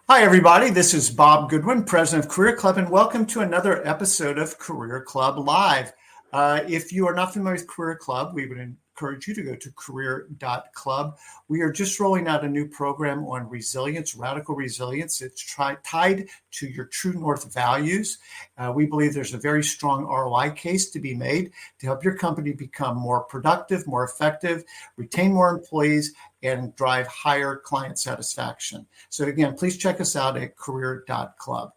Hi, everybody. This is Bob Goodwin, president of Career Club, and welcome to another episode of Career Club Live. If you are not familiar with Career Club, we would encourage you to go to career.club. We are just rolling out a new program on resilience, radical resilience. It's tied to your true north values. We believe there's a very strong ROI case to be made to help your company become more productive, more effective, retain more employees, and drive higher client satisfaction. So again, please check us out at career.club.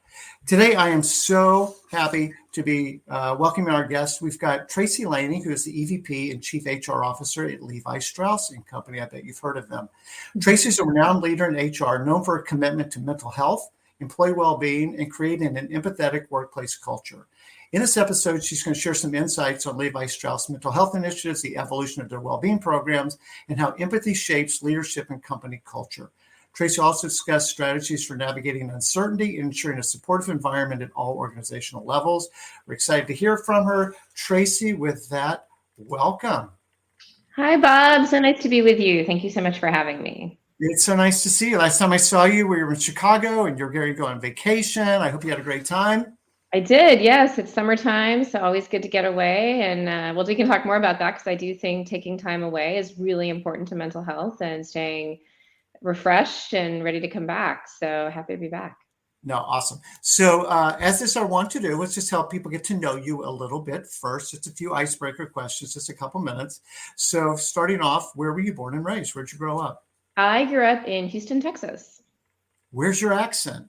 Today, I am so happy to be welcoming our guests. We've got Tracy Layney, who is the EVP and Chief HR Officer at Levi Strauss Company. I bet you've heard of them. Tracy is a renowned leader in HR, known for her commitment to mental health, employee well-being, and creating an empathetic workplace culture. In this episode, she's going to share some insights on Levi Strauss mental health initiatives, the evolution of their well-being programs, and how empathy shapes leadership and company culture. Tracy also discussed strategies for navigating uncertainty and ensuring a supportive environment at all organizational levels. We're excited to hear from her. Tracy, with that, welcome. Hi, Bob. So nice to be with you. Thank you so much for having me. It's so nice to see you. Last time I saw you, we were in Chicago and you're going to go on vacation. I hope you had a great time. I did. Yes, it's summertime, so always good to get away. And well, we can talk more about that because I do think taking time away is really important to mental health and staying refreshed and ready to come back. So happy to be back. No, awesome. So as this I want to do, let's just help people get to know you a little bit first. Just a few icebreaker questions, just a couple minutes. So starting off, where were you born and raised? Where'd you grow up? I grew up in Houston, Texas. Where's your accent?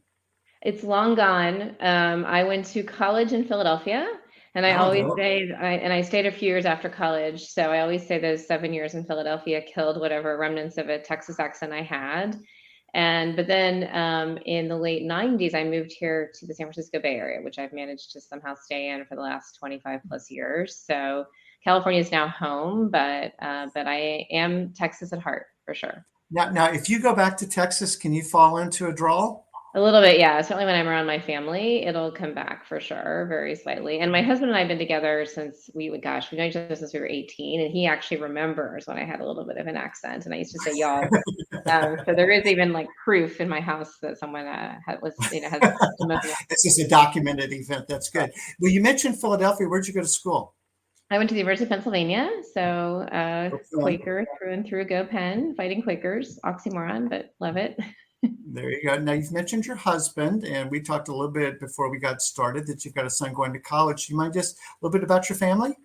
It's long gone. I went to college in Philadelphia, and I always say, I stayed a few years after college. So I always say those 7 years in Philadelphia killed whatever remnants of a Texas accent I had. But then in the late 90s, I moved here to the San Francisco Bay Area, which I've managed to somehow stay in for the last 25 plus years. So California is now home, but I am Texas at heart for sure. Now, if you go back to Texas, can you fall into a drawl? A little bit, yeah. Certainly when I'm around my family, it'll come back for sure, very slightly. And my husband and I have been together since we know each other since we were 18, and he actually remembers when I had a little bit of an accent, and I used to say y'all. So there is even like proof in my house that someone has. This is a documented event. That's good. Well, you mentioned Philadelphia. Where'd you go to school? I went to the University of Pennsylvania, so Quaker through and through, go Penn, fighting Quakers, oxymoron, but love it. There you go. Now, you've mentioned your husband, and we talked a little bit before we got started that you've got a son going to college. Do you mind just a little bit about your family?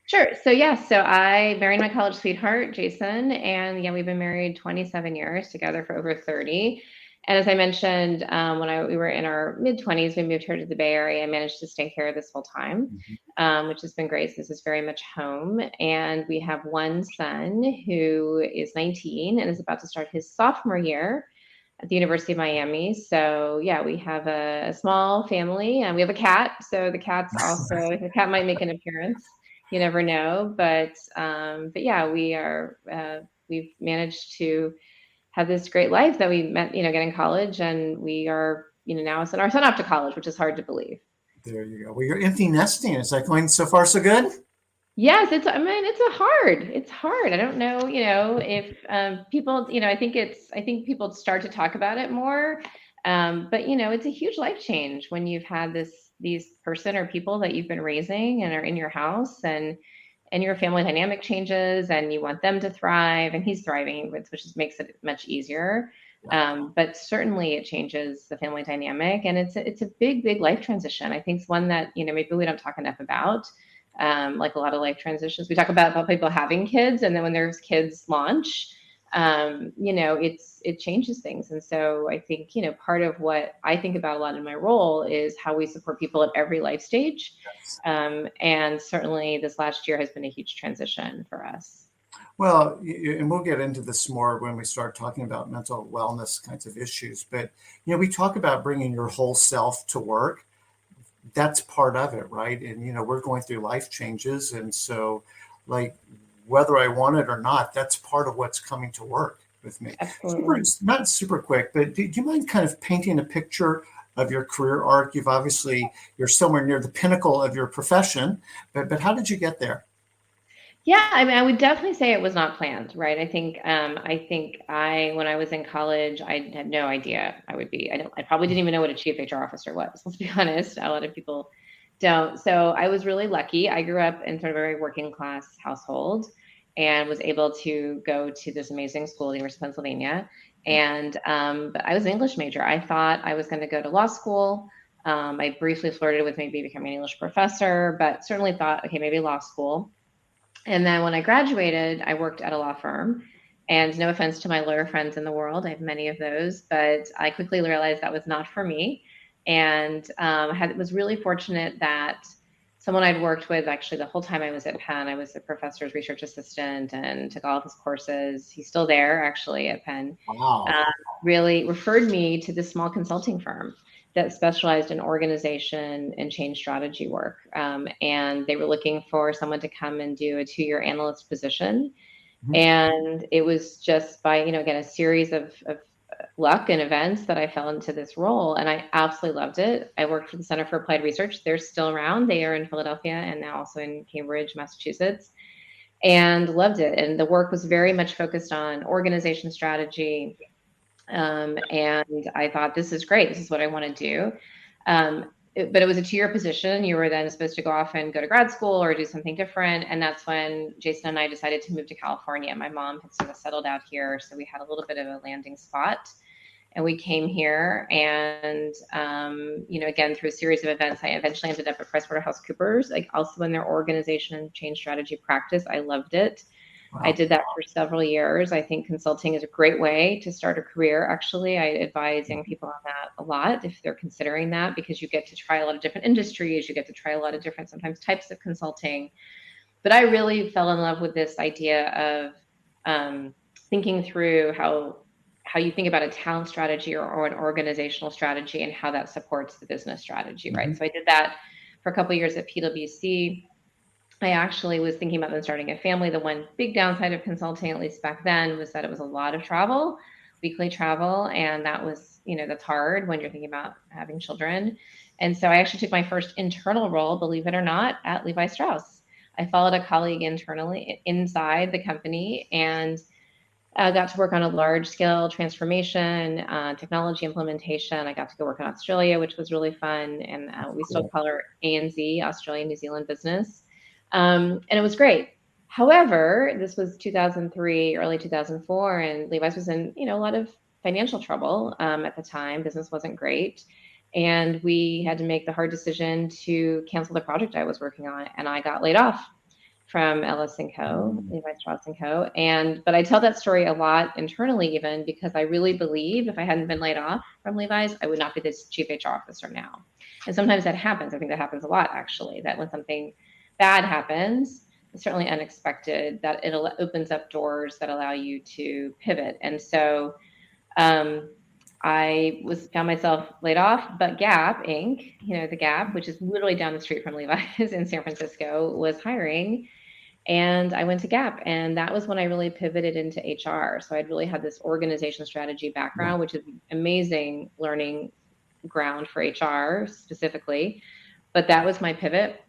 Sure. So I married my college sweetheart, Jason, and we've been married 27 years, together for over 30. And as I mentioned, when we were in our mid-20s, we moved here to the Bay Area. I managed to stay here this whole time, which has been great. So this is very much home. And we have one son who is 19 and is about to start his sophomore year at the University of Miami. So we have a small family, and we have a cat. So the cat might make an appearance. You never know, but we've managed to have this great life that we met, getting college, and we are, now sent our son off to college, which is hard to believe. There you go. Well, you're empty nesting. Is that going so far so good? Yes, it's hard. I don't know, if people, I think people start to talk about it more. But it's a huge life change when you've had these person or people that you've been raising and are in your house, and your family dynamic changes, and you want them to thrive, and he's thriving, which just makes it much easier. But certainly it changes the family dynamic, and it's a big life transition. I think it's one that, maybe we don't talk enough about. Like a lot of life transitions, we talk about people having kids, and then when their kids launch, it changes things. And so I think, part of what I think about a lot in my role is how we support people at every life stage. And certainly this last year has been a huge transition for us. Well, and we'll get into this more when we start talking about mental wellness kinds of issues. But, we talk about bringing your whole self to work. That's part of it, right? And, we're going through life changes. And so, whether I want it or not, that's part of what's coming to work with me. Not super quick, but do you mind kind of painting a picture of your career arc? You're somewhere near the pinnacle of your profession, but how did you get there? Yeah, I mean, I would definitely say it was not planned, right? When I was in college, I had no idea I would be. I probably didn't even know what a chief HR officer was. Let's be honest. A lot of people don't. So I was really lucky. I grew up in sort of a very working class household and was able to go to this amazing school, the University of Pennsylvania. And but I was an English major. I thought I was going to go to law school. I briefly flirted with maybe becoming an English professor, but certainly thought, okay, maybe law school. And then when I graduated, I worked at a law firm. And no offense to my lawyer friends in the world, I have many of those, but I quickly realized that was not for me. And was really fortunate that someone I'd worked with actually the whole time I was at Penn, I was a professor's research assistant and took all of his courses. He's still there actually at Penn. Wow. Uh, Really referred me to this small consulting firm that specialized in organization and change strategy work. And they were looking for someone to come and do a 2-year analyst position. Mhm. And it was just by, again, a series of luck and events that I fell into this role. And I absolutely loved it. I worked for the Center for Applied Research. They're still around. They are in Philadelphia and now also in Cambridge, Massachusetts, and loved it. And the work was very much focused on organization strategy, and I thought, this is great. This is what I want to do. But it was a 2-year position. You were then supposed to go off and go to grad school or do something different. And that's when Jason and I decided to move to California. My mom had sort of settled out here, so we had a little bit of a landing spot. And we came here, and again, through a series of events, I eventually ended up at PricewaterhouseCoopers, like also in their organization and change strategy practice. I loved it. I Wow. did that for several years. I think consulting is a great way to start a career. Actually, I advise young people on that a lot if they're considering that, because you get to try a lot of different industries, you get to try a lot of different sometimes types of consulting. But I really fell in love with this idea of thinking through how you think about a talent strategy or an organizational strategy and how that supports the business strategy, right? Mhm. So I did that for a couple of years at PwC. I actually was thinking about then starting a family. The one big downside of consulting, at least back then, was that it was a lot of travel, weekly travel. And that was, that's hard when you're thinking about having children. And so I actually took my first internal role, believe it or not, at Levi Strauss. I followed a colleague internally inside the company and got to work on a large scale transformation, technology implementation. I got to go work in Australia, which was really fun. And we still Cool. call her ANZ, Australia New Zealand Business. And it was great. However, this was 2003, early 2004, and Levi's was in, a lot of financial trouble at the time. Business wasn't great. And we had to make the hard decision to cancel the project I was working on. And I got laid off from Ellis & Co., Levi Strauss & Co. But I tell that story a lot internally, even because I really believe if I hadn't been laid off from Levi's, I would not be this chief HR officer now. And sometimes that happens. I think that happens a lot, actually, that when something bad happens, it's certainly unexpected, that it opens up doors that allow you to pivot. And so I found myself laid off, but Gap Inc., the Gap, which is literally down the street from Levi's in San Francisco, was hiring. And I went to Gap, and that was when I really pivoted into HR. So I'd really had this organization strategy Yeah. background, which is amazing learning ground for HR specifically. But that was my pivot.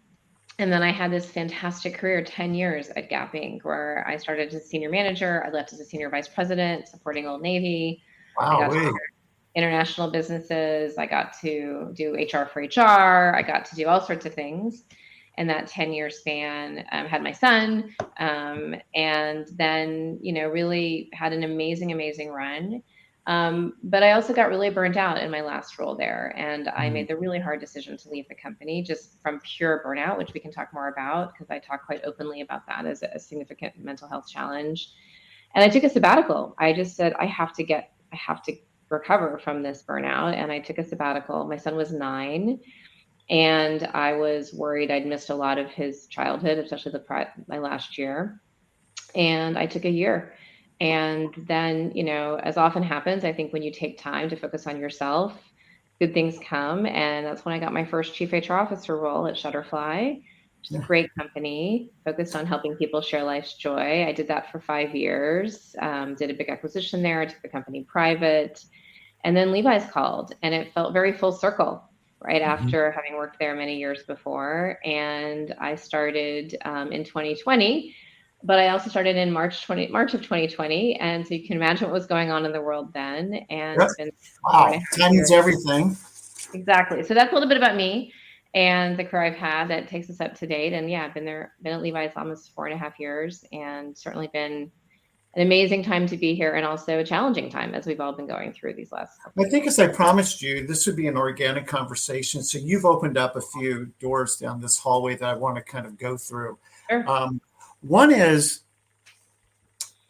And then I had this fantastic career, 10 years at Gap Inc., where I started as a senior manager. I left as a senior vice president supporting Old Navy. I Wow. got to international businesses. I got to do HR for HR. I got to do all sorts of things in that 10-year span. Had my son, and then, really had an amazing, amazing run. But I also got really burnt out in my last role there. And I made the really hard decision to leave the company just from pure burnout, which we can talk more about because I talk quite openly about that as a significant mental health challenge. And I took a sabbatical. I just said, I have to recover from this burnout. And I took a sabbatical. My son was 9. And I was worried I'd missed a lot of his childhood, especially my last year. And I took a year. And then, as often happens, I think when you take time to focus on yourself, good things come. And that's when I got my first chief HR officer role at Shutterfly, which is a great company focused on helping people share life's joy. I did that for 5 years, did a big acquisition there, took the company private. And then Levi's called, and it felt very full circle right after having worked there many years before. And I started in 2020 But I also started in March of 2020. And so you can imagine what was going on in the world then. And Yep. I've been four and Wow. a half Timing's years. everything. Exactly. So that's a little bit about me and the career I've had that takes us up to date. And yeah, I've been at Levi's almost 4.5 years, and certainly been an amazing time to be here, and also a challenging time as we've all been going through these last couple I of think, years. as I promised you, this would be an organic conversation. So you've opened up a few doors down this hallway that I want to kind of go through. Sure. One is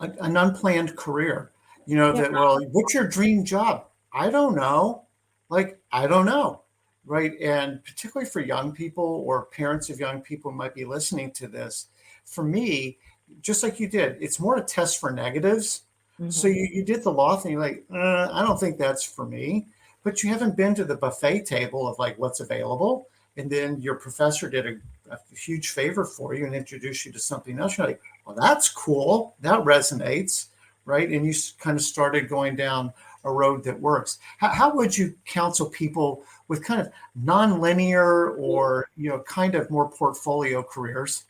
an unplanned career. Yeah. Well, what's your dream job? I don't know. I don't know. Right. And particularly for young people or parents of young people who might be listening to this, for me, just like you did, it's more a test for negatives. So Mm-hmm. you did the law thing, like, I don't think that's for me. But you haven't been to the buffet table of like what's available. And then your professor did a huge favor for you and introduced you to something else. You're like, well, that's cool. That resonates, right? And you kind of started going down a road that works. How would you counsel people with kind of non-linear or kind of more portfolio careers?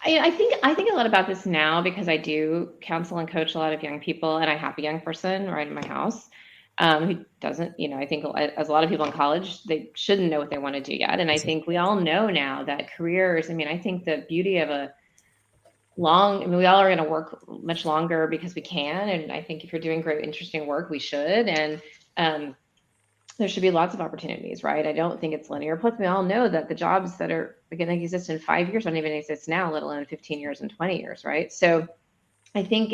I think a lot about this now because I do counsel and coach a lot of young people, and I have a young person right in my house who doesn't. I think as a lot of people in college, they shouldn't know what they want to do yet, and I think we all know now that careers. I think the beauty of we all are going to work much longer because we can, and I think if you're doing great, interesting work, we should, and um, there should be lots of opportunities, right? I don't think it's linear. Plus, we all know that the jobs that are going to exist in 5 years don't even exist now, let alone 15 years and 20 years, right? So I think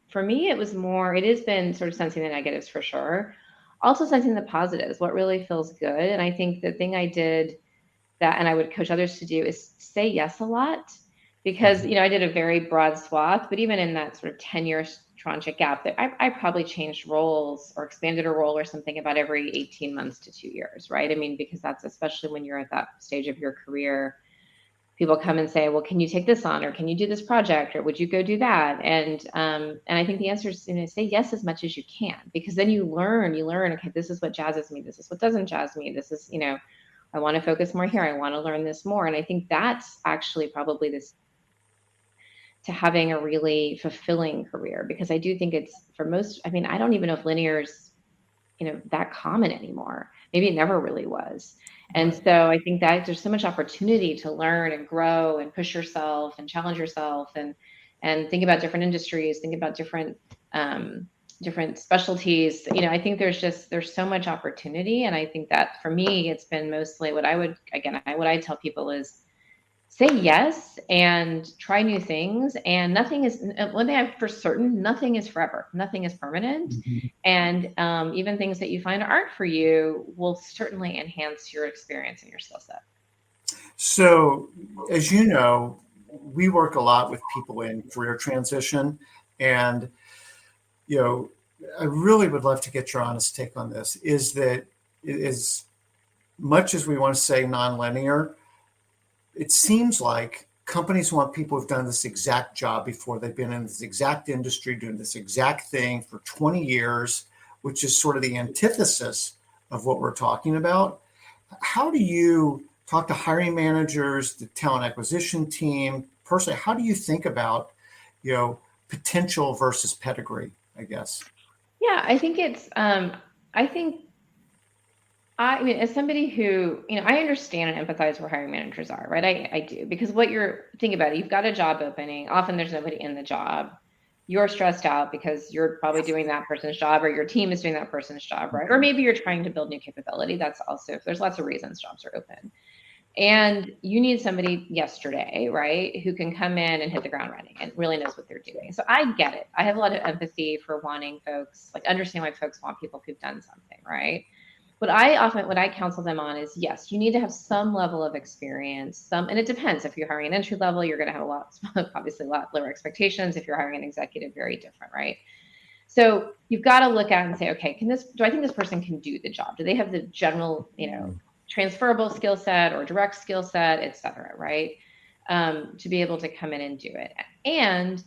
for me, it has been sort of sensing the negatives for sure. Also sensing the positives, what really feels good. And I think the thing I did and I would coach others to do is say yes a lot, because I did a very broad swath, but even in that sort of 10-year tranche gap, that I probably changed roles or expanded a role or something about every 18 months to 2 years, right? Because that's, especially when you're at that stage of your career, people come and say, well, can you take this on, or can you do this project, or would you go do that? And I think the answer is, say yes as much as you can, because then you learn, okay, this is what jazzes me, this is what doesn't jazz me, this is, I want to focus more here, I want to learn this more. And I think that's actually probably this to having a really fulfilling career, because I do think it's, for most, I don't even know if linear is that common anymore. Maybe it never really was. And Right. so I think that there's so much opportunity to learn and grow and push yourself and challenge yourself, and think about different industries, think about different specialties. I think there's so much opportunity. And I think that for me, it's been mostly what I tell people is say yes and try new things. And one thing I'm for certain, nothing is forever, nothing is permanent. Mhm. And even things that you find aren't for you will certainly enhance your experience and your skill set. So, as you know, we work a lot with people in career transition, and you know, I really would love to get your honest take on this. Is that, as much as we want to say nonlinear, it seems like companies want people who've done this exact job before. They've been in this exact industry doing this exact thing for 20 years, which is sort of the antithesis of what we're talking about. How do you talk to hiring managers, the talent acquisition team? Personally, how do you think about, potential versus pedigree, I guess? Yeah, I think I think as somebody who, I understand and empathize where hiring managers are, right? I do, because what you're thinking about, you've got a job opening. Often there's nobody in the job. You're stressed out because you're probably doing that person's job, or your team is doing that person's job, right? Or maybe you're trying to build new capability. That's also, there's lots of reasons jobs are open. And you need somebody yesterday, right, who can come in and hit the ground running and really knows what they're doing. So I get it. I have a lot of empathy for wanting folks, like, understand why folks want people who've done something, right? What I counsel them on is, yes, you need to have some level of experience, and it depends. If you're hiring an entry level, you're going to have obviously a lot lower expectations. If you're hiring an executive, very different, right? So you've got to look at and say, okay, do I think this person can do the job? Do they have the general, transferable skill set or direct skill set, et cetera, right? To be able to come in and do it. And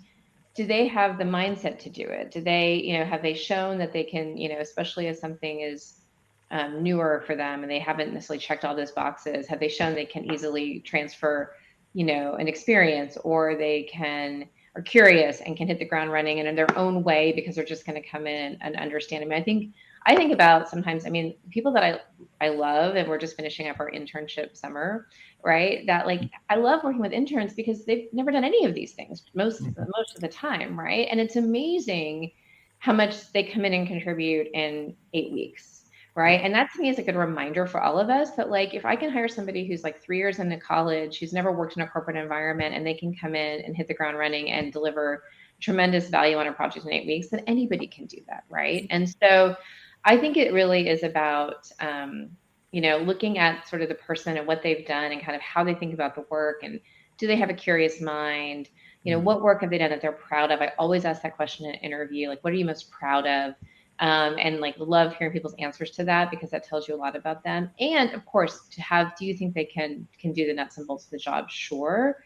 do they have the mindset to do it? Do they, have they shown that they can, especially as something is newer for them and they haven't necessarily checked all those boxes, have they shown they can easily transfer an experience, or they are curious and can hit the ground running and in their own way because they're just going to come in and understand. I mean, I think about sometimes, people that I love, and we're just finishing up our internship summer, right? That like, I love working with interns because they've never done any of these things most of the time, right? And it's amazing how much they come in and contribute in 8 weeks, right? And that to me is a good reminder for all of us that like, if I can hire somebody who's like 3 years into college, who's never worked in a corporate environment, and they can come in and hit the ground running and deliver tremendous value on a project in 8 weeks, then anybody can do that, right? And so I think it really is about, looking at sort of the person and what they've done and kind of how they think about the work, and do they have a curious mind? What work have they done that they're proud of? I always ask that question in an interview, like, what are you most proud of? And like, love hearing people's answers to that, because that tells you a lot about them. And of course, do you think they can do the nuts and bolts of the job? Sure.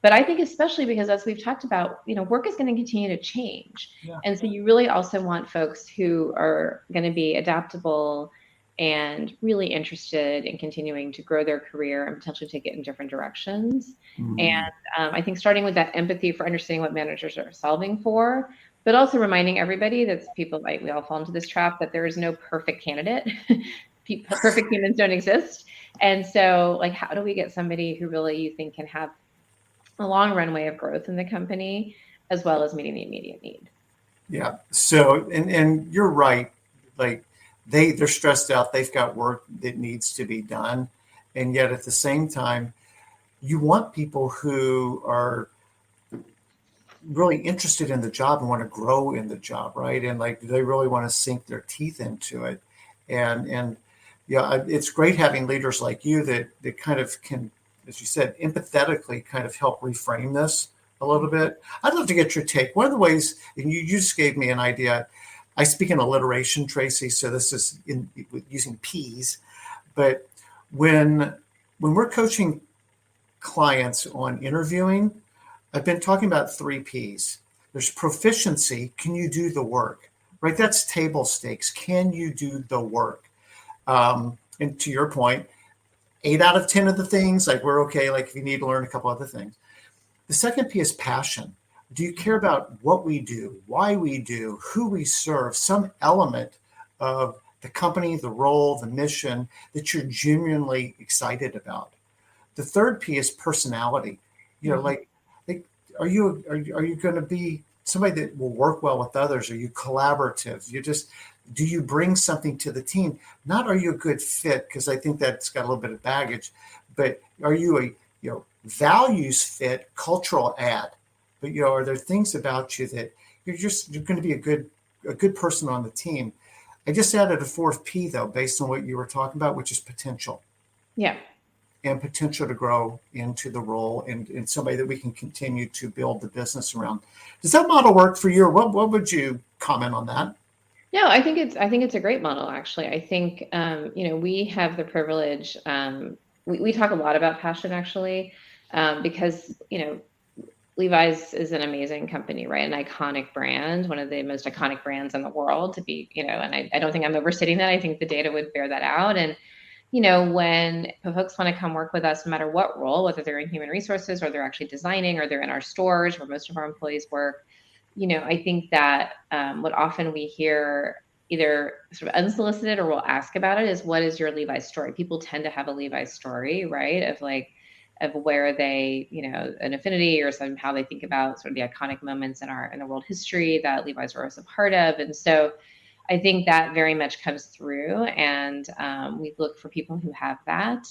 But I think especially because, as we've talked about, work is going to continue to change. Yeah. And so you really also want folks who are going to be adaptable and really interested in continuing to grow their career and potentially take it in different directions. And I think starting with that empathy for understanding what managers are solving for, but also reminding everybody that people, like, we all fall into this trap, that there is no perfect candidate. Perfect humans don't exist. And so, like, how do we get somebody who really you think can have a long runway of growth in the company, as well as meeting the immediate need? Yeah. So, and you're right. Like, they're stressed out. They've got work that needs to be done. And yet at the same time, you want people who are really interested in the job and want to grow in the job, right? And like, they really want to sink their teeth into it. And yeah, it's great having leaders like you that kind of can, as you said, empathetically kind of help reframe this a little bit. I'd love to get your take. One of the ways, and you just gave me an idea. I speak in alliteration, Tracy, so this is using P's. But when we're coaching clients on interviewing, I've been talking about 3 P's. There's proficiency. Can you do the work? Right? That's table stakes. Can you do the work? And to your point, 8 out of 10 of the things, like, we're okay. Like, if you need to learn a couple other things. The second P is passion. Do you care about what we do, why we do, who we serve, some element of the company, the role, the mission that you're genuinely excited about? The third P is personality. Like, are you going to be somebody that will work well with others? Are you collaborative? Do you bring something to the team? Not are you a good fit, because I think that's got a little bit of baggage, but are you a values fit, cultural add? But are there things about you that you're going to be a good person on the team? I just added a 4th P though, based on what you were talking about, which is potential. Yeah. And potential to grow into the role, and somebody that we can continue to build the business around. Does that model work for you, or what would you comment on that? No, I think it's a great model, actually. I think we have the privilege. We talk a lot about passion, actually, because Levi's is an amazing company, right? An iconic brand, one of the most iconic brands in the world to be, and I don't think I'm overstating that. I think the data would bear that out. And when folks want to come work with us, no matter what role, whether they're in human resources or they're actually designing, or they're in our stores where most of our employees work, I think that what often we hear, either sort of unsolicited or we'll ask about it, is, what is your Levi story? People tend to have a Levi story, right? Of where they, an affinity, or how they think about sort of the iconic moments in the world history that Levi's were a part of. And so I think that very much comes through, and we look for people who have that,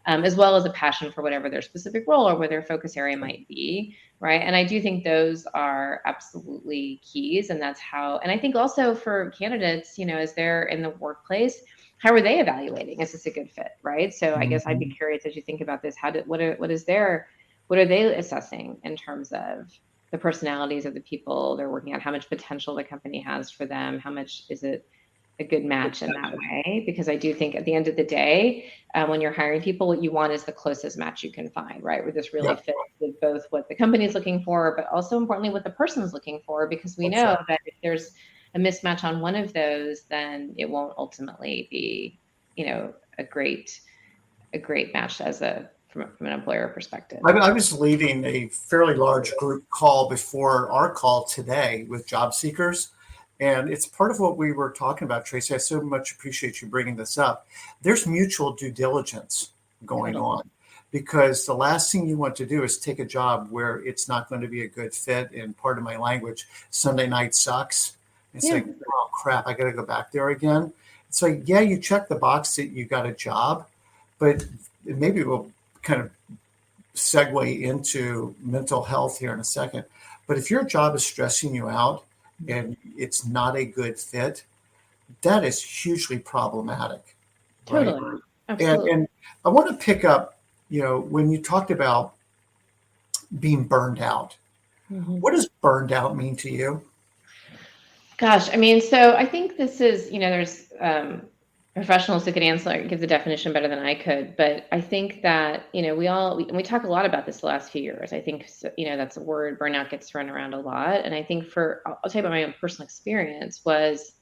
as well as a passion for whatever their specific role or where their focus area might be, right? And I do think those are absolutely keys, and that's how. And I think also for candidates, as they're in the workplace, how are they evaluating? Is this a good fit, right? So I guess I'd be curious, as you think about this, what are they assessing in terms of the personalities of the people they're working on, how much potential the company has for them, how much is it a good match in that way? Because I do think at the end of the day, when you're hiring people, what you want is the closest match you can find, right? Where this really fits with both what the company is looking for, but also importantly, what the person is looking for, because we know that if there's a mismatch on one of those, then it won't ultimately be, a great match from an employer perspective. I was leading a fairly large group call before our call today with job seekers. And it's part of what we were talking about, Tracy. I so much appreciate you bringing this up. There's mutual due diligence going on, because the last thing you want to do is take a job where it's not going to be a good fit. And part of my language, Sunday night sucks. It's like, oh crap, I got to go back there again. It's like, yeah, you check the box that you got a job, but maybe we'll kind of segue into mental health here in a second. But if your job is stressing you out and it's not a good fit, that is hugely problematic. Totally. Right? Absolutely. And I want to pick up, when you talked about being burned out, what does burned out mean to you? Gosh, I mean, so I think this is, there's professionals who could give the definition better than I could, but I think that, we talk a lot about this the last few years. I think, that's a word, burnout gets thrown around a lot. And I think I'll tell you about my own personal experience was,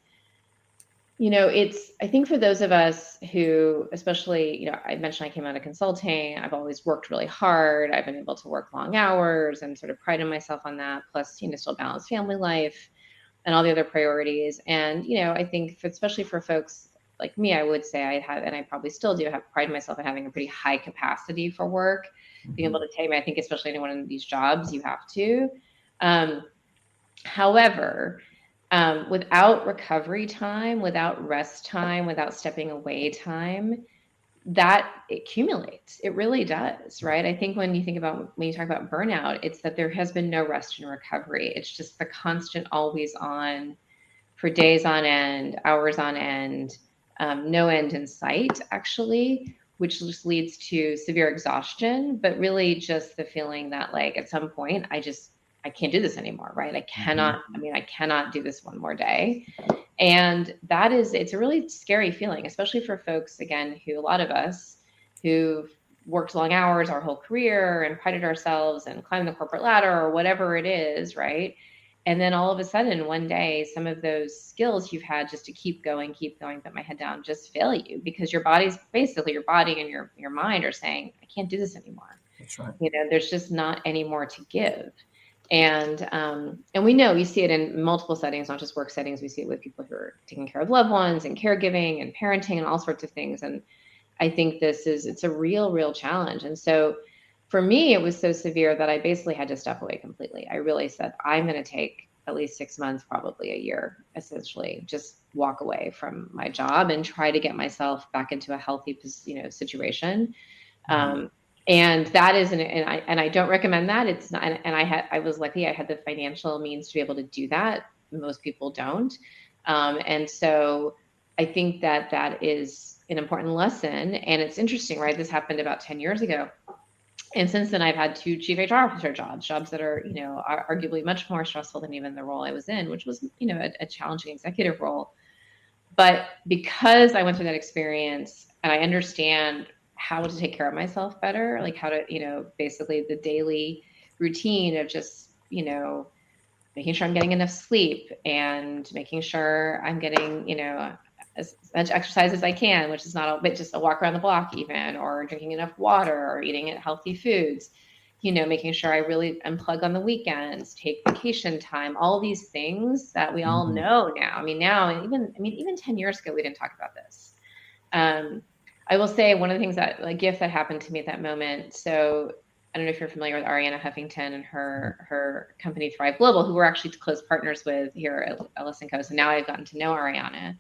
I think for those of us who, especially, I mentioned I came out of consulting, I've always worked really hard. I've been able to work long hours and sort of prided myself on that. Plus, still balance family life and all the other priorities. And, I think especially for folks like me, I would say I had, and I probably still do have pride myself in having a pretty high capacity for work, being able to take, I think, especially anyone in these jobs, you have to. However, without recovery time, without rest time, without stepping away time, that accumulates. It really does, right? I think when you talk about burnout, it's that there has been no rest and recovery. It's just the constant always on for days on end, hours on end, no end in sight, actually, which just leads to severe exhaustion, but really just the feeling that like at some point, I can't do this anymore, right? I cannot do this one more day. And it's a really scary feeling, especially for folks, again, a lot of us who've worked long hours our whole career and prided ourselves and climbed the corporate ladder or whatever it is, right? And then all of a sudden, one day, some of those skills you've had just to keep going, put my head down, just fail you because your body and your mind are saying, I can't do this anymore. That's right. There's just not any more to give. And we know we see it in multiple settings, not just work settings. We see it with people who are taking care of loved ones and caregiving and parenting and all sorts of things. And I think it's a real challenge. And so for me, it was so severe that I basically had to step away completely. I really said, I'm going to take at least 6 months, probably a year, essentially, just walk away from my job and try to get myself back into a healthy, situation. And that is, and I don't recommend that. It's not, and I was lucky I had the financial means to be able to do that. Most people don't. And so I think that is an important lesson. And it's interesting, right? This happened about 10 years ago. And since then I've had 2 chief HR officer jobs that are, are arguably much more stressful than even the role I was in, which was, a challenging executive role. But because I went through that experience and I understand how to take care of myself better, like how to, basically the daily routine of just, making sure I'm getting enough sleep and making sure I'm getting, as much exercise as I can, which is not just a walk around the block even, or drinking enough water or eating healthy foods, making sure I really unplug on the weekends, take vacation time, all these things that we all know now. Even 10 years ago, we didn't talk about this. I will say one of the things a gift that happened to me at that moment. So I don't know if you're familiar with Arianna Huffington and her company Thrive Global, who we're actually close partners with here at Ellis & Co. So now I've gotten to know Arianna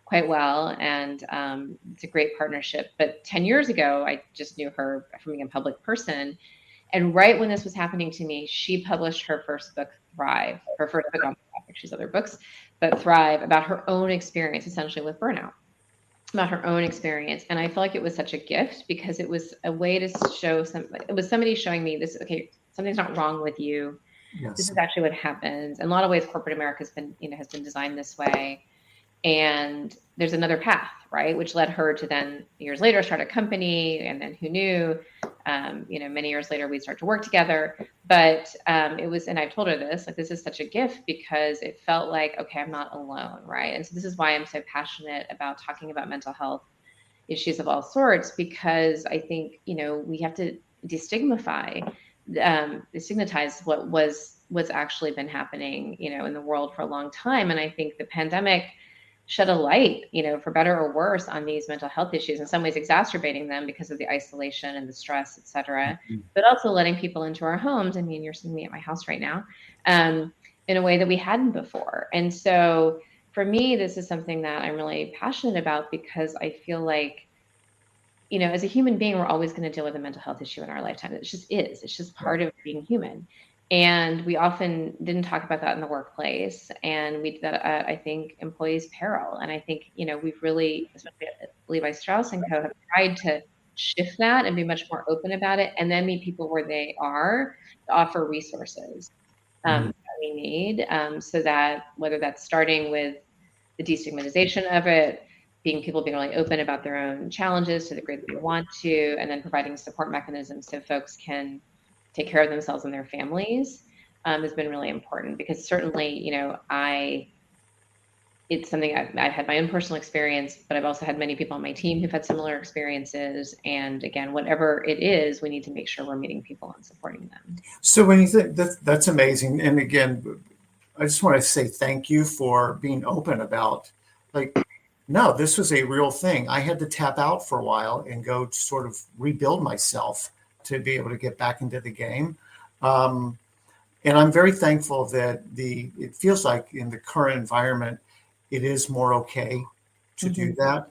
quite well, and it's a great partnership. But 10 years ago, I just knew her from being a public person. And right when this was happening to me, she published her first book, Thrive, her first book on she's other books, but Thrive, about her own experience essentially with burnout. About her own experience. And I felt like it was such a gift because it was a way to show it was somebody showing me this, okay, something's not wrong with you. Yes. This is actually what happens. In a lot of ways, corporate America has been designed this way. And there's another path, right? Which led her to then years later start a company. And then who knew, many years later we'd start to work together. But it was, and I've told her this, like, this is such a gift because it felt like, okay, I'm not alone, right? And so this is why I'm so passionate about talking about mental health issues of all sorts, because I think, we have to destigmatize what's actually been happening, in the world for a long time. And I think the pandemic shed a light, for better or worse, on these mental health issues, in some ways exacerbating them because of the isolation and the stress, et cetera, but also letting people into our homes. I mean, you're seeing me at my house right now, in a way that we hadn't before. And so for me, this is something that I'm really passionate about, because I feel like, as a human being, we're always going to deal with a mental health issue in our lifetime. It just is. It's just part of being human. And we often didn't talk about that in the workplace. And we did that at, I think, employees' peril. And I think, we've really, especially at Levi Strauss & Co., have tried to shift that and be much more open about it, and then meet people where they are to offer resources that we need, so that whether that's starting with the destigmatization of it, people being really open about their own challenges to the degree that they want to, and then providing support mechanisms so folks can take care of themselves and their families, has been really important. Because certainly, it's something I've had my own personal experience, but I've also had many people on my team who've had similar experiences. And again, whatever it is, we need to make sure we're meeting people and supporting them. So when you think that's amazing. And again, I just want to say thank you for being open about, like, no, this was a real thing. I had to tap out for a while and go sort of rebuild myself to be able to get back into the game. And I'm very thankful that it feels like in the current environment, it is more okay to do that.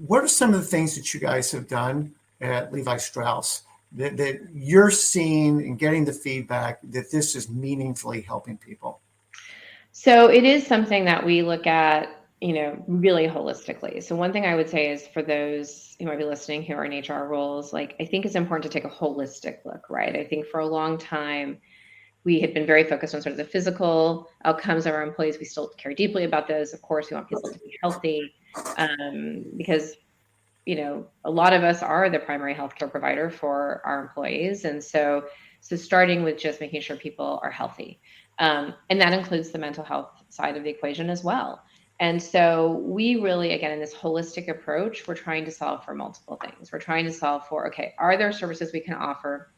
What are some of the things that you guys have done at Levi Strauss that you're seeing and getting the feedback that this is meaningfully helping people? So it is something that we look at, really holistically. So one thing I would say is, for those who might be listening who are in HR roles, like, I think it's important to take a holistic look, right? I think for a long time, we had been very focused on sort of the physical outcomes of our employees. We still care deeply about those. Of course, we want people to be healthy, because, a lot of us are the primary healthcare provider for our employees. And so starting with just making sure people are healthy. And that includes the mental health side of the equation as well. And so we really, again, in this holistic approach, we're trying to solve for multiple things. We're trying to solve for, okay, are there services we can offer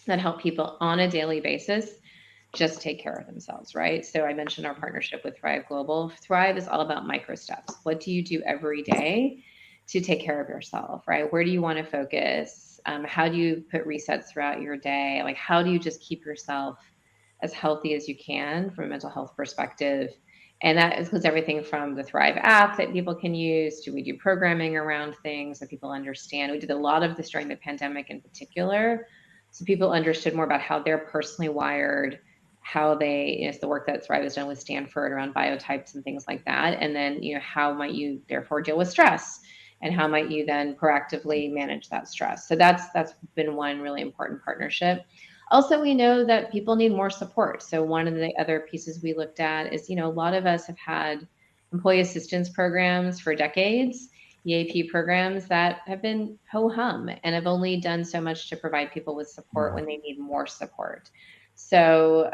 that help people on a daily basis just take care of themselves, right? So I mentioned our partnership with Thrive Global. Thrive is all about micro steps. What do you do every day to take care of yourself, right? Where do you want to focus? How do you put resets throughout your day? Like, how do you just keep yourself as healthy as you can from a mental health perspective? And that includes everything from the Thrive app that people can use to, we do programming around things so people understand. We did a lot of this during the pandemic in particular, so people understood more about how they're personally wired, how they, the work that Thrive has done with Stanford around biotypes and things like that. And then, how might you therefore deal with stress, and how might you then proactively manage that stress? So that's been one really important partnership. Also, we know that people need more support. So one of the other pieces we looked at is, a lot of us have had employee assistance programs for decades, EAP programs that have been ho-hum and have only done so much to provide people with support when they need more support. So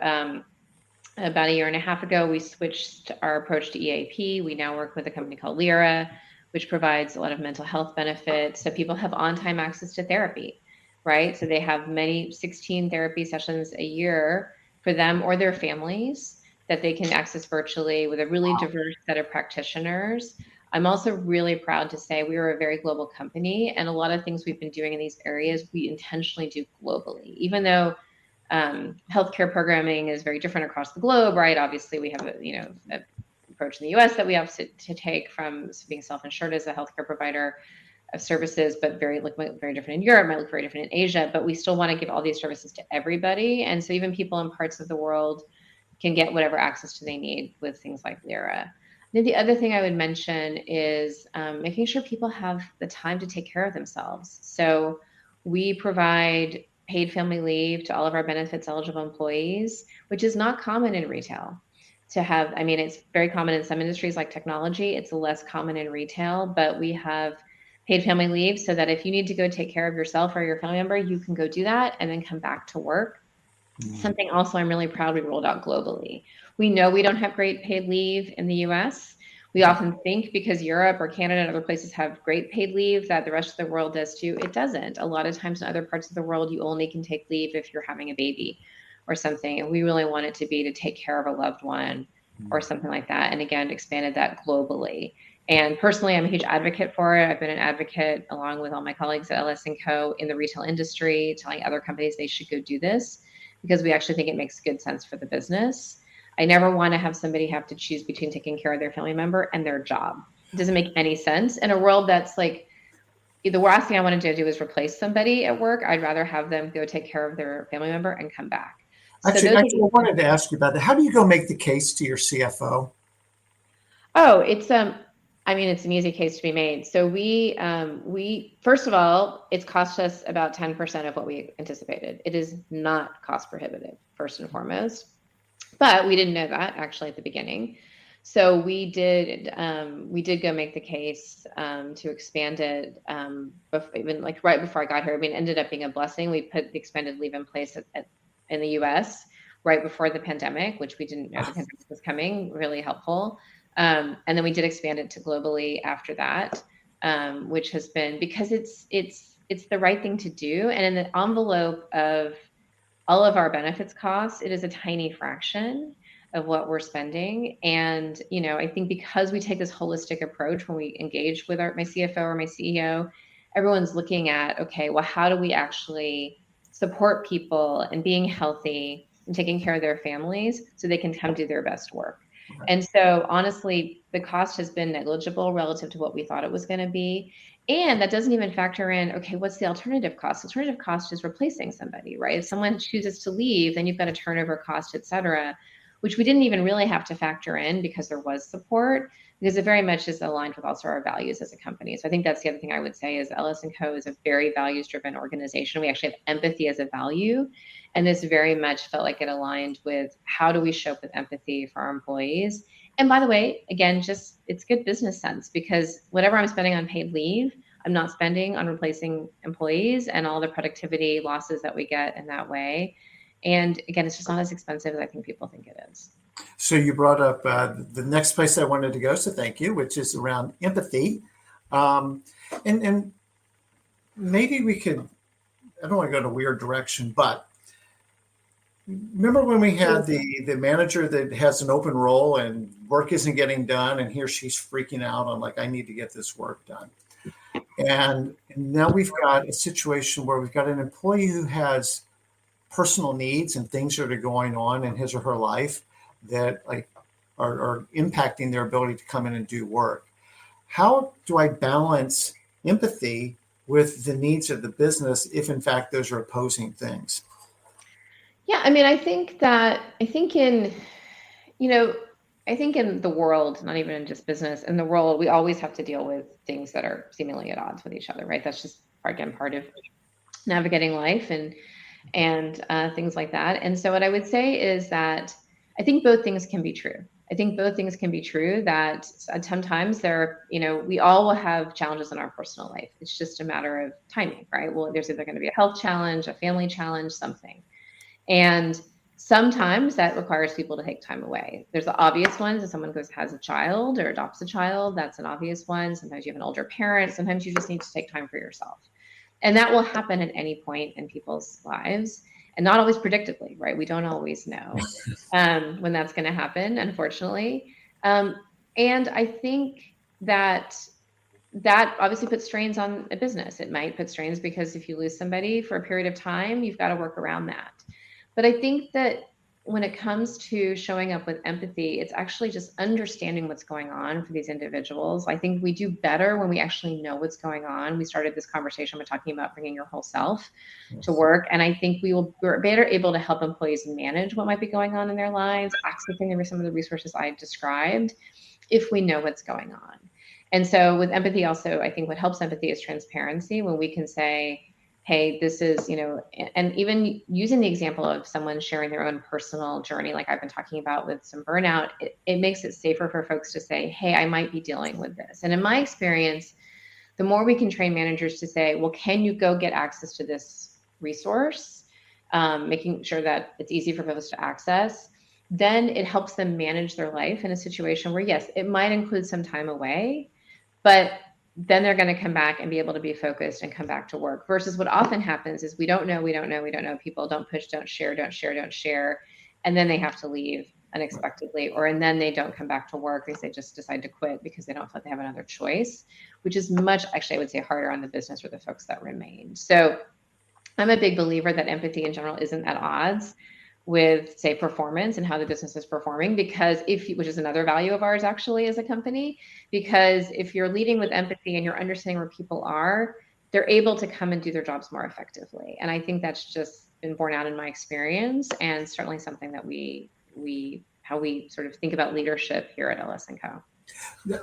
about a year and a half ago, we switched our approach to EAP. We now work with a company called Lyra, which provides a lot of mental health benefits. So people have on-time access to therapy, right? So they have 16 therapy sessions a year for them or their families that they can access virtually with a really diverse set of practitioners. I'm also really proud to say we are a very global company, and a lot of things we've been doing in these areas, we intentionally do globally, even though healthcare programming is very different across the globe, right? Obviously, we have a approach in the US that we have to take from being self-insured as a healthcare provider of services, but very different in Europe, might look very different in Asia, but we still want to give all these services to everybody. And so even people in parts of the world can get whatever access they need with things like Lyra. Then the other thing I would mention is making sure people have the time to take care of themselves. So we provide paid family leave to all of our benefits eligible employees, which is not common in retail to have. I mean, it's very common in some industries like technology. It's less common in retail, but we have paid family leave so that if you need to go take care of yourself or your family member, you can go do that and then come back to work. Something also I'm really proud we rolled out globally. We know we don't have great paid leave in the US. We often think because Europe or Canada and other places have great paid leave that the rest of the world does too. It doesn't. A lot of times in other parts of the world, you only can take leave if you're having a baby or something. And we really want it to be to take care of a loved one or something like that. And again, expanded that globally. And personally, I'm a huge advocate for it. I've been an advocate along with all my colleagues at LS & Co. in the retail industry, telling other companies they should go do this because we actually think it makes good sense for the business. I never want to have somebody have to choose between taking care of their family member and their job. It doesn't make any sense in a world that's like, the last thing I want to do is replace somebody at work. I'd rather have them go take care of their family member and come back. Actually, I wanted to ask you about that. How do you go make the case to your CFO? Oh, it's it's an easy case to be made. So we first of all, it's cost us about 10% of what we anticipated. It is not cost prohibitive, first and foremost. But we didn't know that actually at the beginning. So we did go make the case to expand it even like right before I got here. I mean, it ended up being a blessing. We put the expanded leave in place in the US right before the pandemic, which we didn't know the pandemic was coming, really helpful. And then we did expand it to globally after that, which has been because it's the right thing to do. And in the envelope of all of our benefits costs, it is a tiny fraction of what we're spending. And, I think because we take this holistic approach when we engage with my CFO or my CEO, everyone's looking at, okay, well, how do we actually support people and being healthy and taking care of their families so they can come do their best work? Right. And so honestly, the cost has been negligible relative to what we thought it was going to be. And that doesn't even factor in, okay, what's the alternative cost? The alternative cost is replacing somebody, right? If someone chooses to leave, then you've got a turnover cost, et cetera, which we didn't even really have to factor in because there was support, because it very much is aligned with also our values as a company. So I think that's the other thing I would say is LS & Co. is a very values-driven organization. We actually have empathy as a value, and this very much felt like it aligned with how do we show up with empathy for our employees. And by the way, again, just it's good business sense because whatever I'm spending on paid leave, I'm not spending on replacing employees and all the productivity losses that we get in that way. And again, it's just not as expensive as I think people think it is. So you brought up the next place I wanted to go, so thank you, which is around empathy. And maybe we could, I don't want to go in a weird direction, but remember when we had the manager that has an open role and work isn't getting done and he or she's freaking out on like, I need to get this work done. And now we've got a situation where we've got an employee who has personal needs and things that are going on in his or her life that like are impacting their ability to come in and do work. How do I balance empathy with the needs of the business if in fact those are opposing things? Yeah, I think in the world, not even in just business, in the world, we always have to deal with things that are seemingly at odds with each other, right? That's just part of navigating life and things like that. And so what I would say is that I think both things can be true. I think both things can be true that sometimes we all will have challenges in our personal life. It's just a matter of timing, right? Well, there's either going to be a health challenge, a family challenge, something. And sometimes that requires people to take time away. There's the obvious ones. If someone has a child or adopts a child, that's an obvious one. Sometimes you have an older parent. Sometimes you just need to take time for yourself. And that will happen at any point in people's lives and not always predictably, right? We don't always know when that's going to happen, unfortunately. And I think that obviously puts strains on a business. It might put strains because if you lose somebody for a period of time, you've got to work around that. But I think that when it comes to showing up with empathy, it's actually just understanding what's going on for these individuals. I think we do better when we actually know what's going on. We started this conversation by talking about bringing your whole self to work. And I think we're better able to help employees manage what might be going on in their lives, accessing some of the resources I described, if we know what's going on. And so with empathy also, I think what helps empathy is transparency, when we can say, hey, this is, and even using the example of someone sharing their own personal journey, like I've been talking about with some burnout, it makes it safer for folks to say, hey, I might be dealing with this. And in my experience, the more we can train managers to say, well, can you go get access to this resource, making sure that it's easy for folks to access, then it helps them manage their life in a situation where, yes, it might include some time away, but then they're going to come back and be able to be focused and come back to work. Versus what often happens is we don't know. People don't push, don't share. And then they have to leave unexpectedly, and then they don't come back to work because they just decide to quit because they don't feel like they have another choice, which is much, actually, I would say, harder on the business or the folks that remain. So I'm a big believer that empathy in general isn't at odds with, say, performance and how the business is performing, because which is another value of ours actually as a company, because if you're leading with empathy and you're understanding where people are, they're able to come and do their jobs more effectively. And I think that's just been borne out in my experience, and certainly something that how we sort of think about leadership here at Ellis & Co.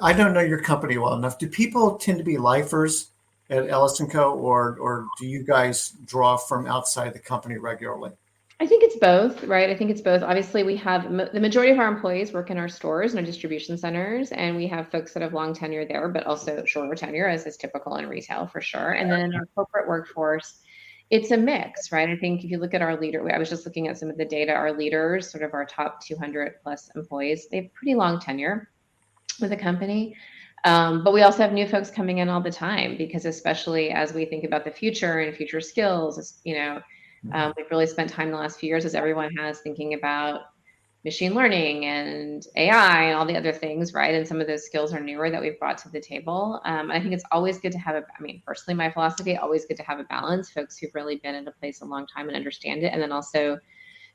I don't know your company well enough. Do people tend to be lifers at Ellis & Co., or do you guys draw from outside the company regularly? I think it's both, right? I think it's both. Obviously, we have the majority of our employees work in our stores and our distribution centers, and we have folks that have long tenure there, but also shorter tenure, as is typical in retail for sure. And then in our corporate workforce, it's a mix, right? I think if you look at our leader, I was just looking at some of the data, our leaders, sort of our top 200 plus employees, they have pretty long tenure with the company. But we also have new folks coming in all the time, because especially as we think about the future and future skills, we've really spent time the last few years, as everyone has, thinking about machine learning and AI and all the other things, right? And some of those skills are newer that we've brought to the table. I think it's always good to have personally, my philosophy, always good to have a balance, folks who've really been in a place a long time and understand it. And then also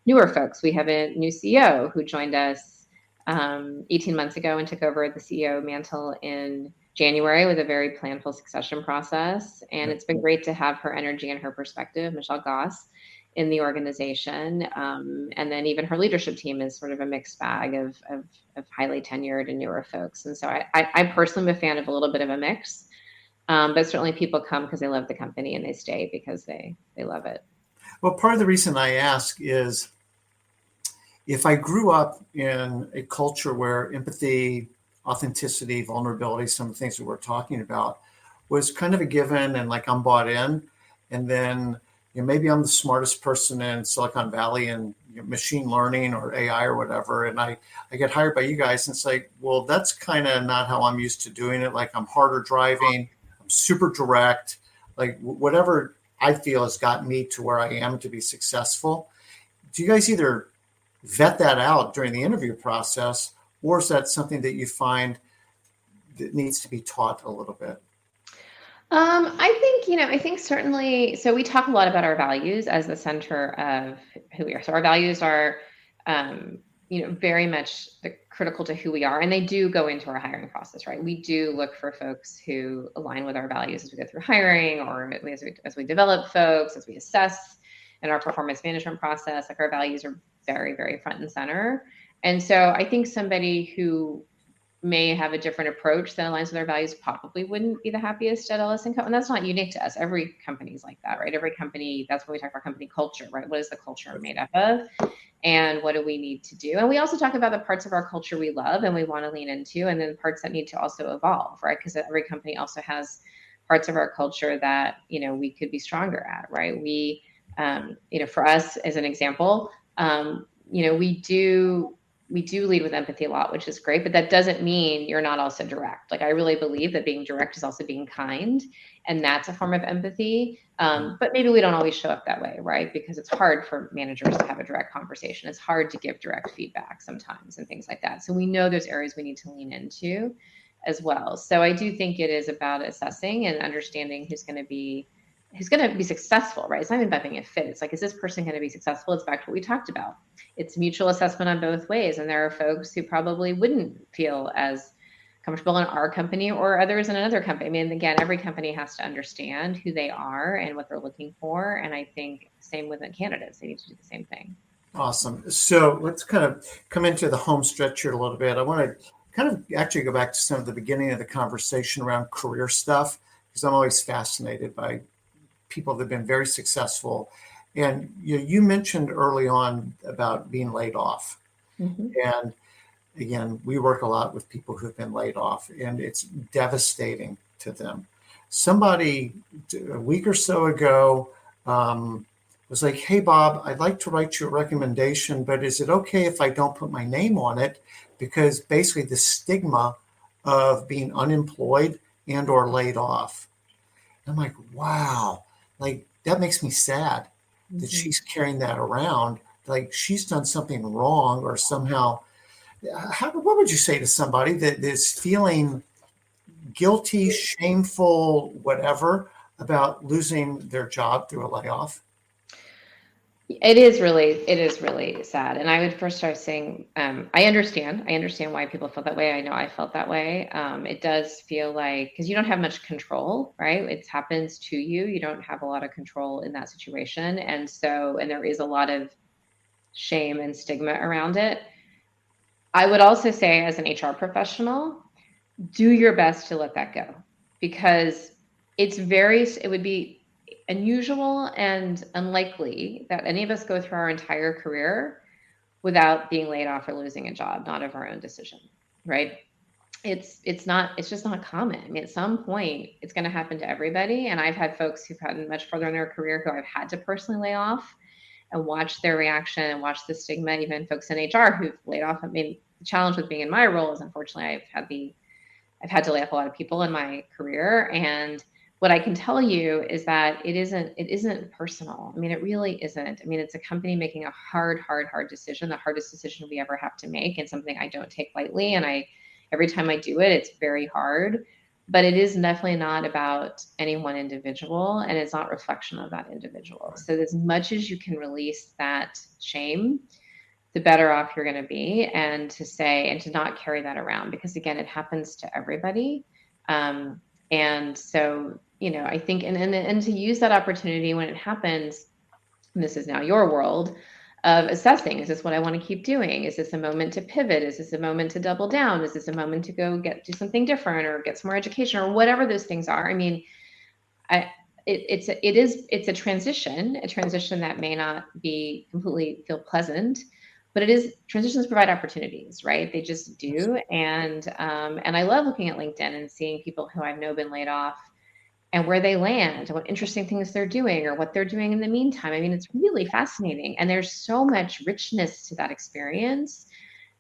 newer folks. We have a new CEO who joined us 18 months ago and took over the CEO mantle in January with a very planful succession process. And it's been great to have her energy and her perspective, Michelle Goss, in the organization. And then even her leadership team is sort of a mixed bag of highly tenured and newer folks. And so I personally am a fan of a little bit of a mix, but certainly people come because they love the company, and they stay because they love it. Well, part of the reason I ask is, if I grew up in a culture where empathy, authenticity, vulnerability, some of the things that we're talking about, was kind of a given, and like I'm bought in, and then maybe I'm the smartest person in Silicon Valley in machine learning or AI or whatever, and I get hired by you guys, and it's like, well, that's kind of not how I'm used to doing it. Like, I'm harder driving, I'm super direct, like whatever I feel has got me to where I am to be successful. Do you guys either vet that out during the interview process, or is that something that you find that needs to be taught a little bit? I think certainly, so we talk a lot about our values as the center of who we are. So our values are, very much critical to who we are, and they do go into our hiring process, right? We do look for folks who align with our values as we go through hiring, or as we develop folks, as we assess in our performance management process. Like, our values are very, very front and center. And so I think somebody who may have a different approach that aligns with our values probably wouldn't be the happiest at Ellis & Co. And that's not unique to us. Every company is like that, right? Every company, that's when we talk about company culture, right? What is the culture made up of? And what do we need to do? And we also talk about the parts of our culture we love and we want to lean into, and then parts that need to also evolve, right? Because every company also has parts of our culture that, we could be stronger at, right? We, for us, as an example, we do lead with empathy a lot, which is great, but that doesn't mean you're not also direct. Like, I really believe that being direct is also being kind, and that's a form of empathy. But maybe we don't always show up that way, right? Because it's hard for managers to have a direct conversation. It's hard to give direct feedback sometimes and things like that. So we know there's areas we need to lean into as well. So I do think it is about assessing and understanding who's going to be successful, right? It's not even about being a fit. It's like, is this person going to be successful? It's back to what we talked about. It's mutual assessment on both ways. And there are folks who probably wouldn't feel as comfortable in our company or others in another company. I mean, again, every company has to understand who they are and what they're looking for. And I think same with the candidates, they need to do the same thing. Awesome. So let's kind of come into the home stretch here a little bit. I want to kind of actually go back to some of the beginning of the conversation around career stuff, because I'm always fascinated by people that have been very successful. And you mentioned early on about being laid off. Mm-hmm. And again, we work a lot with people who've been laid off, and it's devastating to them. Somebody a week or so ago was like, hey, Bob, I'd like to write you a recommendation, but is it okay if I don't put my name on it? Because basically the stigma of being unemployed and or laid off. And I'm like, wow, like that makes me sad that Mhm. she's carrying that around. Like she's done something wrong or somehow. What would you say to somebody that is feeling guilty, shameful, whatever, about losing their job through a layoff? It is really sad. And I would first start saying, I understand why people feel that way. I know I felt that way. It does feel like, because you don't have much control, right? It happens to you. You don't have a lot of control in that situation. And so, and there is a lot of shame and stigma around it. I would also say, as an HR professional, do your best to let that go, because it would be unusual and unlikely that any of us go through our entire career without being laid off or losing a job, not of our own decision, right? It's just not common. I mean, at some point it's going to happen to everybody. And I've had folks who've gotten much further in their career who I've had to personally lay off and watch their reaction and watch the stigma, even folks in HR who've laid off. I mean, the challenge with being in my role is, unfortunately, I've had to lay off a lot of people in my career. And what I can tell you is that it isn't personal. I mean, it really isn't. I mean, it's a company making a hard decision, the hardest decision we ever have to make, and something I don't take lightly. And every time I do it, it's very hard. But it is definitely not about any one individual, and it's not reflection of that individual. So as much as you can release that shame, the better off you're going to be, and to not carry that around, because again, it happens to everybody. And so, I think, and to use that opportunity when it happens, and this is now your world of assessing, is this what I want to keep doing? Is this a moment to pivot? Is this a moment to double down? Is this a moment to go do something different or get some more education or whatever those things are? I mean, I, it's a transition that may not be completely feel pleasant, but transitions provide opportunities, right? They just do. And I love looking at LinkedIn and seeing people who I know been laid off and where they land and what interesting things they're doing or what they're doing in the meantime. I mean, it's really fascinating. And there's so much richness to that experience,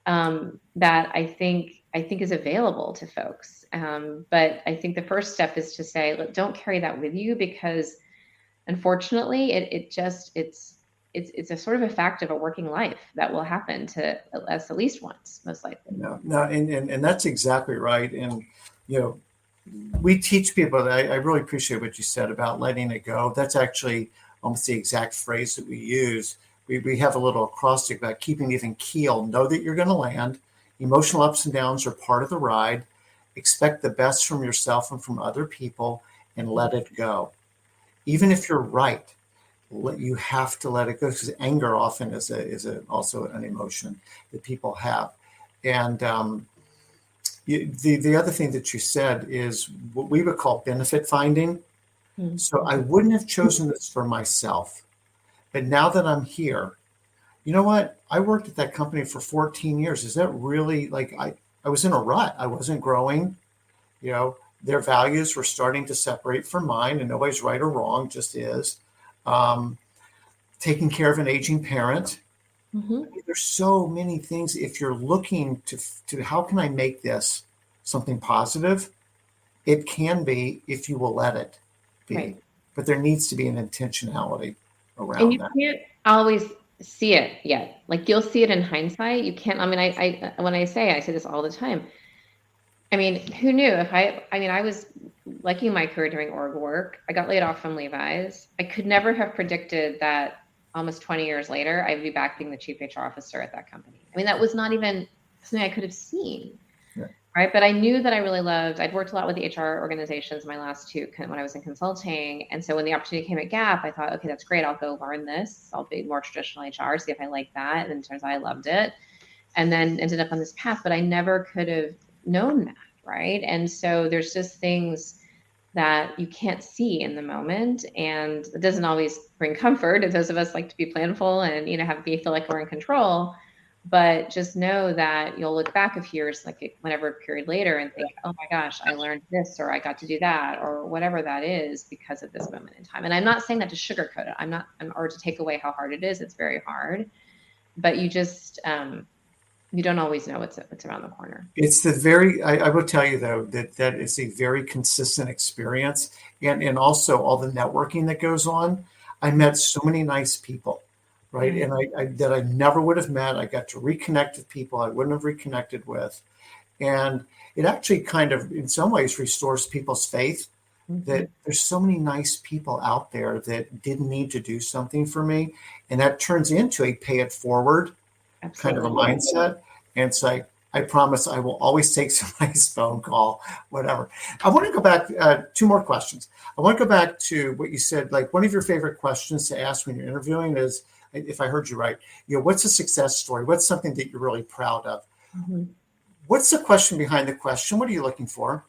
that I think is available to folks. But I think the first step is to say, look, don't carry that with you, because unfortunately, it's a sort of a fact of a working life that will happen to us at least once, most likely. No, and that's exactly right. And you know, we teach people that I really appreciate what you said about letting it go. That's actually almost the exact phrase that we use. We have a little acrostic about keeping even keel. Know that you're going to land. Emotional ups and downs are part of the ride. Expect the best from yourself and from other people, and let it go. Even if you're right, you have to let it go, because anger often is also an emotion that people have. And the other thing that you said is what we would call benefit finding. Mm-hmm. So I wouldn't have chosen this for myself, but now that I'm here, you know what? I worked at that company for 14 years. Is that really like I was in a rut? I wasn't growing. You know, their values were starting to separate from mine, and nobody's right or wrong, just is. Um, Taking care of an aging parent. Mm-hmm. I mean, there's so many things. If you're looking to how can I make this something positive, it can be if you will let it be. Right. But there needs to be an intentionality And around you that. can't always see it yet. Like, you'll see it in hindsight. You can't. I mean, I say this all the time. I mean, who knew? I was liking my career doing org work. I got laid off from Levi's. I could never have predicted that almost 20 years later, I'd be back being the chief HR officer at that company. I mean, that was not even something I could have seen. Yeah. Right. But I knew that I really I'd worked a lot with the HR organizations, my last two, when I was in consulting. And so when the opportunity came at Gap, I thought, okay, that's great. I'll go learn this. I'll be more traditional HR, see if I like that. And then it turns out I loved it, and then ended up on this path, but I never could have known that. Right. And so there's just things that you can't see in the moment, and it doesn't always bring comfort. And those of us like to be planful and, feel like we're in control. But just know that you'll look back a few years, like whenever period later, and think, oh my gosh, I learned this, or I got to do that, or whatever that is because of this moment in time. And I'm not saying that to sugarcoat it. Or to take away how hard it is. It's very hard, but you just, you don't always know what's around the corner. It's I will tell you though, that is a very consistent experience. And also all the networking that goes on. I met so many nice people, right? Mm-hmm. And that I never would have met. I got to reconnect with people I wouldn't have reconnected with. And it actually kind of, in some ways, restores people's faith that there's so many nice people out there that didn't need to do something for me. And that turns into a pay it forward kind of a mindset. And it's like, I promise I will always take some nice phone call, whatever. I want to go back, two more questions. I want to go back to what you said, like one of your favorite questions to ask when you're interviewing is, if I heard you right, what's a success story? What's something that you're really proud of? Mm-hmm. What's the question behind the question? What are you looking for?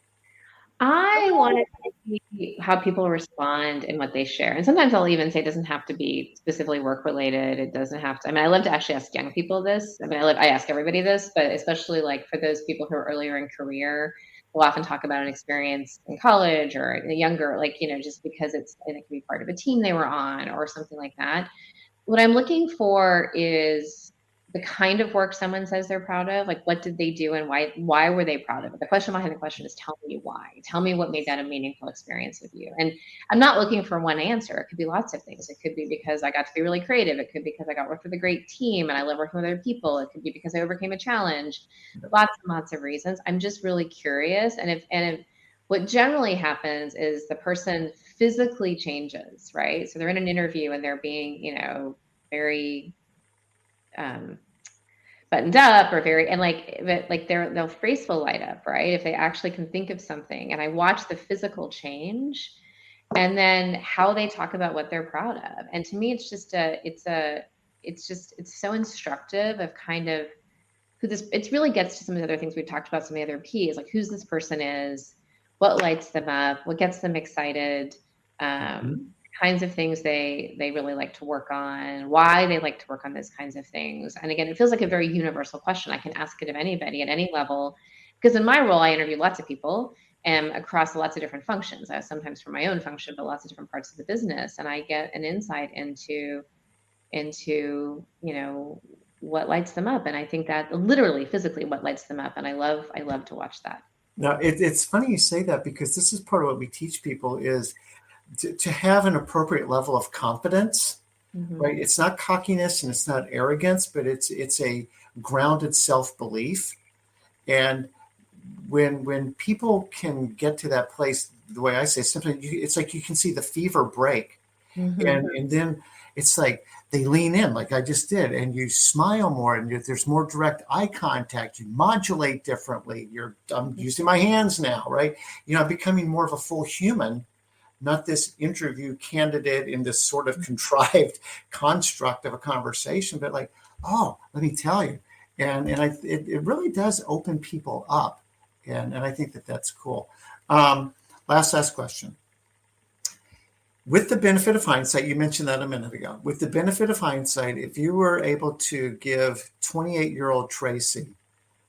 I want to see how people respond and what they share. And sometimes I'll even say it doesn't have to be specifically work related. It doesn't have to. I mean, I love to actually ask young people this. I mean, I ask everybody this, but especially like for those people who are earlier in career, we'll often talk about an experience in college or younger, like, just because it can be part of a team they were on or something like that. What I'm looking for is the kind of work someone says they're proud of, like what did they do and why were they proud of it? The question behind the question is, tell me why. Tell me what made that a meaningful experience with you. And I'm not looking for one answer. It could be lots of things. It could be because I got to be really creative. It could be because I got to work with a great team and I love working with other people. It could be because I overcame a challenge. Lots and lots of reasons. I'm just really curious. And if what generally happens is the person physically changes, right? So they're in an interview and they're being, very buttoned up or very, and like their face will light up, right? If they actually can think of something. And I watch the physical change and then how they talk about what they're proud of. And to me, it's so instructive of kind of it really gets to some of the other things we've talked about, some of the other P's, like who's this person is, what lights them up, what gets them excited, kinds of things they really like to work on, why they like to work on those kinds of things. And again, it feels like a very universal question. I can ask it of anybody at any level, because in my role, I interview lots of people and across lots of different functions, sometimes for my own function, but lots of different parts of the business. And I get an insight into what lights them up. And I think that literally physically what lights them up. And I love to watch that. Now, it's funny you say that, because this is part of what we teach people is to have an appropriate level of confidence, right? It's not cockiness and it's not arrogance, but it's a grounded self-belief. And when people can get to that place, the way I say, sometimes it's like you can see the fever break. And then it's like they lean in like I just did, and you smile more, and there's more direct eye contact. You modulate differently. I'm using my hands now, right? I'm becoming more of a full human, not this interview candidate in this sort of contrived construct of a conversation, but like, oh, let me tell you. And it really does open people up. And I think that's cool. Last question. With the benefit of hindsight, you mentioned that a minute ago. With the benefit of hindsight, if you were able to give 28-year-old Tracy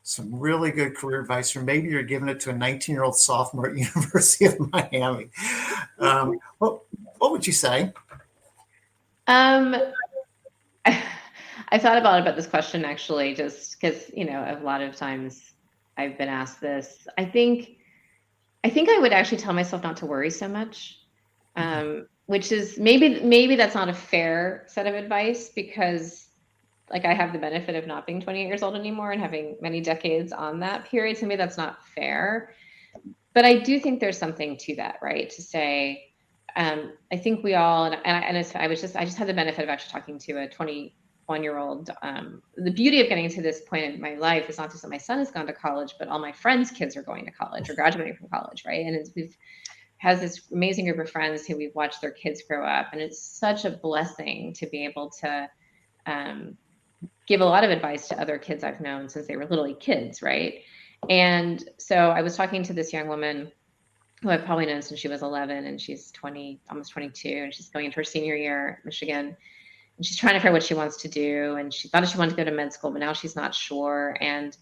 some really good career advice, or maybe you're giving it to a 19-year-old sophomore at University of Miami, what would you say? I thought about this question actually, just because, a lot of times I've been asked this. I think I would actually tell myself not to worry so much. Which is maybe that's not a fair set of advice, because like I have the benefit of not being 28 years old anymore and having many decades on that period. To me, that's not fair. But I do think there's something to that, right? To say, I think we all, I just had the benefit of actually talking to a 21-year-old. The beauty of getting to this point in my life is not just that my son has gone to college, but all my friends' kids are going to college or graduating from college, right? And we've has this amazing group of friends who we've watched their kids grow up. And it's such a blessing to be able to give a lot of advice to other kids I've known since they were literally kids, right? And so I was talking to this young woman who I've probably known since she was 11, and she's 20, almost 22, and she's going into her senior year at Michigan. she's trying to figure out what she wants to do. And she thought she wanted to go to med school, but now she's not sure. And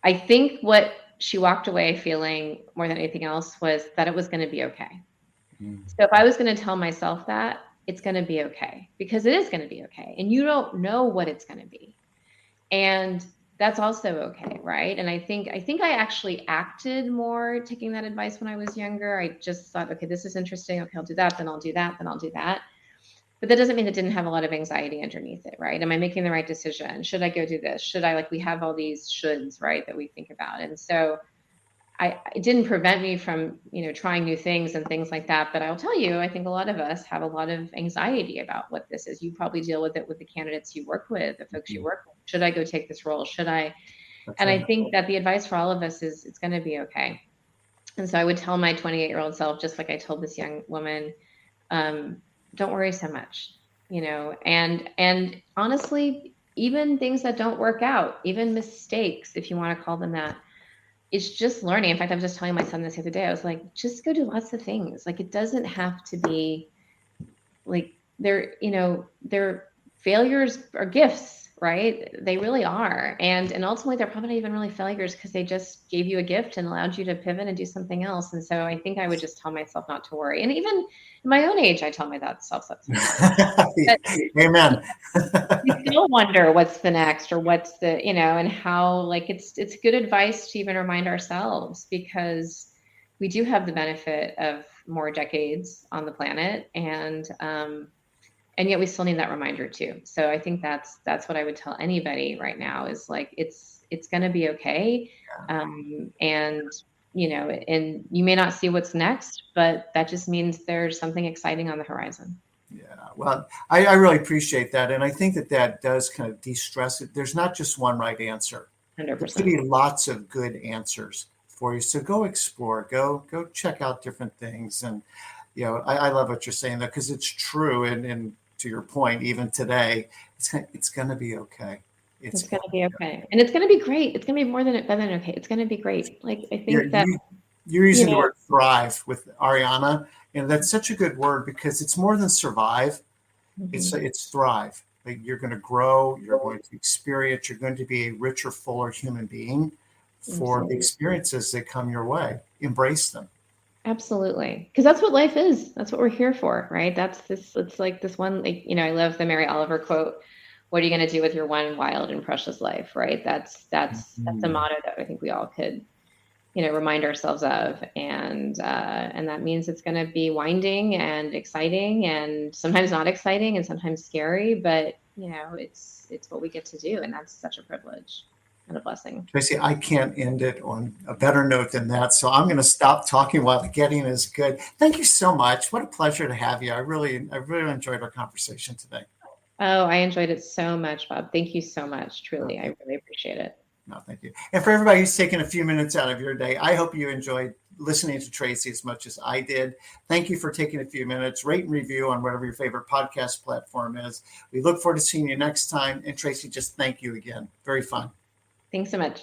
I think what she walked away feeling more than anything else was that it was going to be okay. So if I was going to tell myself that, it's going to be okay, because it is going to be okay. And you don't know what it's going to be. And that's also okay, right? And I think I actually acted more taking that advice when I was younger. I just thought, okay, this is interesting. Okay, I'll do that, then I'll do that, then I'll do that. But that doesn't mean it didn't have a lot of anxiety underneath it, right? Am I making the right decision? Should I go do this? Should I, like, we have all these shoulds, right, that we think about. And so it didn't prevent me from, trying new things and things like that. But I'll tell you, I think a lot of us have a lot of anxiety about what this is. You probably deal with it with the candidates you work with, the folks you work with. Should I go take this role? Should I? And I think that the advice for all of us is it's going to be okay. And so I would tell my 28-year-old self, just like I told this young woman, don't worry so much, and honestly, even things that don't work out, even mistakes, if you want to call them that, it's just learning. In fact, I was just telling my son this the other day. I was like, just go do lots of things. Like, it doesn't have to be like they're failures or gifts, right? They really are. And ultimately they're probably not even really failures, because they just gave you a gift and allowed you to pivot and do something else. And so I think I would just tell myself not to worry. And even in my own age, I tell myself Amen. You still wonder what's the next, or what's the, and how, like, it's good advice to even remind ourselves, because we do have the benefit of more decades on the planet, and yet we still need that reminder too. So I think that's what I would tell anybody right now, is like, it's going to be okay. And and you may not see what's next, but that just means there's something exciting on the horizon. Yeah, well, I really appreciate that. And I think that does kind of de-stress it. There's not just one right answer. 100%. There could be lots of good answers for you. So go explore, go check out different things. And, I love what you're saying, though, because it's true. And to your point, even today, it's going to be okay. It's going to be okay. And it's going to be great. It's going to be more than okay. It's going to be great. Like, I think that you're using the word thrive with Ariana, and that's such a good word, because it's more than survive. Mm-hmm. It's thrive. Like, you're going to grow, you're going to experience, you're going to be a richer, fuller human being for the experiences that come your way. Embrace them. Absolutely. Because that's what life is. That's what we're here for, right? It's like this one, like, I love the Mary Oliver quote, what are you going to do with your one wild and precious life, right? That's a motto that I think we all could, remind ourselves of. And that means it's going to be winding and exciting, and sometimes not exciting, and sometimes scary, but it's what we get to do. And that's such a privilege and a blessing. Tracy, I can't end it on a better note than that. So I'm going to stop talking while the getting is good. Thank you so much. What a pleasure to have you. I really enjoyed our conversation today. Oh, I enjoyed it so much, Bob. Thank you so much. Truly, I really appreciate it. No, thank you. And for everybody who's taken a few minutes out of your day, I hope you enjoyed listening to Tracy as much as I did. Thank you for taking a few minutes. Rate and review on whatever your favorite podcast platform is. We look forward to seeing you next time. And Tracy, just thank you again. Very fun. Thanks so much.